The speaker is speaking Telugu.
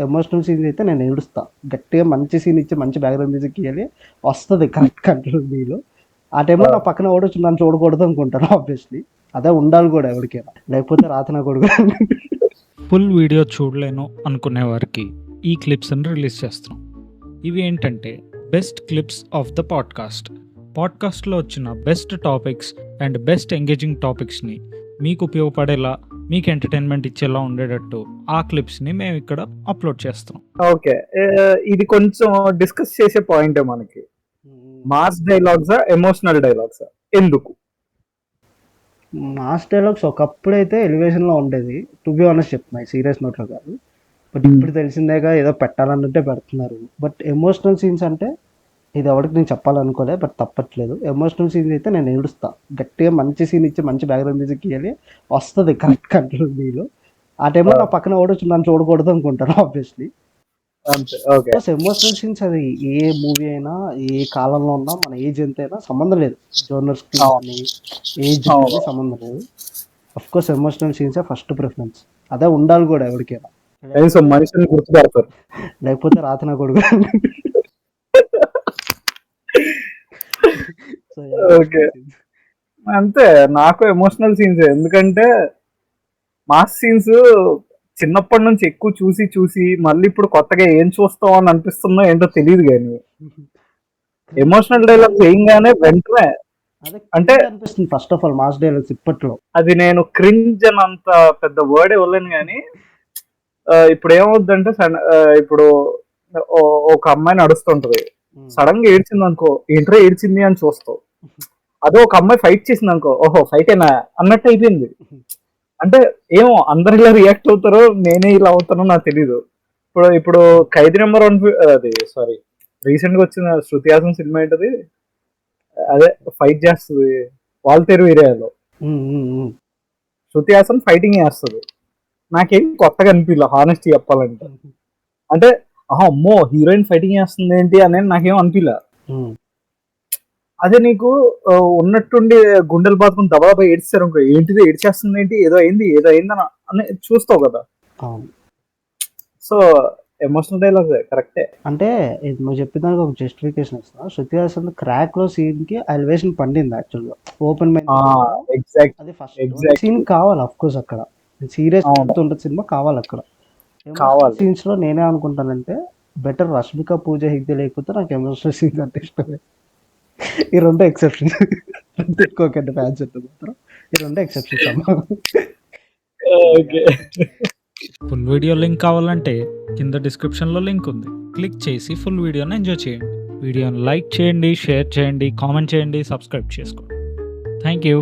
ఎమోషనల్ సీన్స్ అయితే నేను ఏడుస్తా. గట్టిగా మంచి సీన్ ఇచ్చి మంచి బ్యాక్‌గ్రౌండ్ మ్యూజిక్ ఇయ్యాలి. వస్తది కరెక్ట్ కంట్రోల్ మీలో. ఆ టైంలో నా పక్కన ఎవడొచ్చి నన్ను చూడకూడదు అనుకుంటాను ఆబ్వియస్‌లీ. అదే ఉండాలి కూడా ఎవరికైనా. లేకపోతే రాత నా కొడుకు. ఫుల్ వీడియో చూడలేను అనుకునే వారికి ఈ క్లిప్స్ని రిలీజ్ చేస్తున్నాం. ఇవి ఏంటంటే best clips of the podcast. పాడ్కాస్ట్లో వచ్చిన best topics and best engaging టాపిక్స్ని మీకు ఉపయోగపడేలా, మీకు ఎంటర్టైన్మెంట్ ఇచ్చేలా ఉండేటట్టు ఆ క్లిప్స్ని మేము ఇక్కడ అప్లోడ్ చేస్తాం. ఓకే, ఇది కొంచెం డిస్కస్ చేసే పాయింటే మనకి. మాస్ డైలాగ్సా ఎమోషనల్ డైలాగ్సా, ఎందుకు? మాస్ డైలాగ్స్ ఒకప్పుడైతే ఎలివేషన్‌లో ఉండేది. టు బి ఆనెస్ట్ చెప్తున్నా, సీరియస్ నోట్‌లో కాదు. బట్ ఇప్పుడు తెలిసిందేగా ఏదో పెట్టాలన్నట్టే పెడుతున్నారు. బట్ ఎమోషనల్ సీన్స్ అంటే ఇది ఎవరికి నేను చెప్పాలనుకోలే, బట్ తప్పట్లేదు. ఎమోషనల్ సీన్స్ అయితే నేను ఏడుస్తా. గట్టిగా మంచి సీన్ ఇచ్చి మంచి బ్యాక్‌గ్రౌండ్ మ్యూజిక్ ఇయ్యాలి. వస్తది కరెక్ట్ కంట్రోల్ మీలో. ఆ టైంలో నా పక్కన ఎవడొచ్చి నన్ను చూడకూడదు అనుకుంటాను ఆబ్వియస్‌లీ. అంతే. ఓకే, ఎమోషనల్ సీన్స్ అది ఏ మూవీ అయినా, ఏ కాలంలో ఉన్నా, మన ఏజ్ ఎంతైనా సంబంధం లేదు. జోనర్స్‌కి కానీ ఏజ్ అనేది సంబంధం లేదు. ఆఫ్ కోర్స్ ఎమోషనల్ సీన్సే ఫస్ట్ ప్రిఫరెన్స్. అదే ఉండాలి కూడా ఎవరికైనా. కనీసం మనిషిని గుర్తుపడతారు. లేకపోతే రాత నా కొడుకు. సో ఓకే, అంతే. నాకు ఎమోషనల్ సీన్స్, ఎందుకంటే మాస్ సీన్స్ చిన్నప్పటి నుంచి ఎక్కువ చూసి చూసి మళ్ళీ ఇప్పుడు కొత్తగా ఏం చూస్తాం అని అనిపిస్తుందో ఏంటో తెలియదు. కానీ ఎమోషనల్ డైలాగ్స్ ఏంగానే వెంటనే అదే అంటే అనిపిస్తుంది first of all mass dialogues ఇప్పట్లో. అది నేను క్రింజ్ అని అంత పెద్ద వర్డ్ ఇవ్వలేను. కానీ ఇప్పుడు ఏమవుద్దంటే ఇప్పుడు ఒక అమ్మాయి నడుస్తుంటది, సడన్ గా ఏడ్చింది అనుకో, ఏంట్రా ఏడ్చింది అని చూస్తావు. అదే ఒక అమ్మాయి ఫైట్ చేసింది అనుకో, ఓహో ఫైట్ అయినా అన్నట్టు అయిపోయింది. అంటే ఏమో అందరు ఇలా రియాక్ట్ అవుతారో నేనే ఇలా అవుతానో నాకు తెలీదు. ఇప్పుడు ఖైదీ నెంబర్ 1, అది సారీ రీసెంట్ గా వచ్చిన శృతి హాసన్ సినిమా ఏంటది, అదే ఫైట్ చేస్తుంది వాల్తేరు ఏరియాలో. శృతి హాసన్ ఫైటింగ్ చేస్తుంది. నాకేం కొత్తగా అనిపించలే హానెస్టీ చెప్పాలంటే. అంటే అమ్మో హీరోయిన్ ఫైటింగ్ చేస్తుంది ఏంటి అనేది నాకేం అనిపించలే. అదే నీకు ఉన్నట్టుండి గుండెలు బాదుకుని దబాబా ఏడ్చారు అనుకో, ఏంటిది ఏడ్చేస్తుంది ఏంటి, ఏదో అయింది అని చూస్తావు కదా. సో ఎమోషనల్ డైలాగ్ కరెక్టే. అంటే నువ్వు చెప్పిన దానికి ఒక జస్టిఫికేషన్ ఇస్తా. శృతి హాసన్ క్రాక్ లో సీన్ కి ఎలివేషన్ పండింది యాక్చువల్ గా. ఓపెన్ మైండ్ అది ఫస్ట్ సీన్ కావాలి అఫ్ కోర్స్. అక్కడ సీరియస్ ఉంటుంది సినిమా, కావాలి అక్కడ. సీన్స్ లో నేనే అనుకుంటానంటే బెటర్ రష్మిక పూజ హెగ్దే లేకపోతే నాకు ఎమోషనల్ సీన్స్ అంటే ఇష్టమే. ఈ రెండు ఎక్సెప్షన్. ఎక్కువకంటే ఫ్యాన్స్ మాత్రం ఈ రెండు ఎక్సెప్షన్స్ అమ్మా. ఫుల్ వీడియో లింక్ కావాలంటే కింద డిస్క్రిప్షన్లో లింక్ ఉంది, క్లిక్ చేసి ఫుల్ వీడియోని ఎంజాయ్ చేయండి. వీడియోని లైక్ చేయండి, షేర్ చేయండి, కామెంట్ చేయండి, సబ్స్క్రైబ్ చేసుకోండి. Thank you.